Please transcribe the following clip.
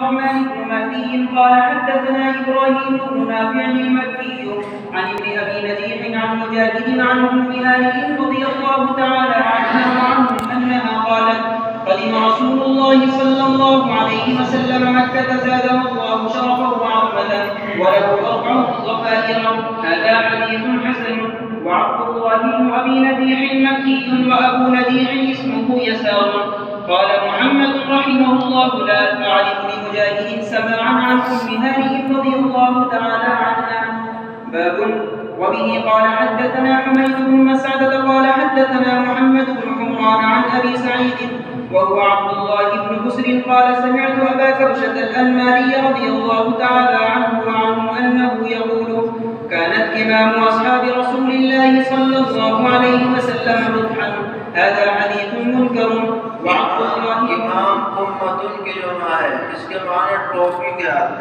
الرحمن بن مهدي قال حدثنا إبراهيم بن نافع المكي عن ابن أبي نجيح عن مجاهد عن أم هانئ رضي الله تعالى عنها وعنهم أنها قالت: قدم رسول الله صلى الله عليه وسلم مكة زاده الله شرفا وعظمة وله 4 ضفائر. هذا حديث حسن. وعبد الله بن أبي نجيح مكي وأبو نجيح اسمه يسار. قال محمد رحمه الله: لا أعرف لمجاهد سماعا عن أم هانئ رضي الله تعالى عنها. باب. وبه قال حدثنا حميد بن مسعدة قال حدثنا محمد بن حمران عن أبي سعيد وهو عبد الله بن بسر قال: سمعت أبا كبشة الأنماري رضي الله تعالى عنه وعنه أنه يقول: كانت إمام أصحاب رسول الله صلى الله عليه وسلم رضحا. هذا حديث منكر. وعبد الله इमाम उम्मतुल के जो ना है इसके माने टोपी के हाथ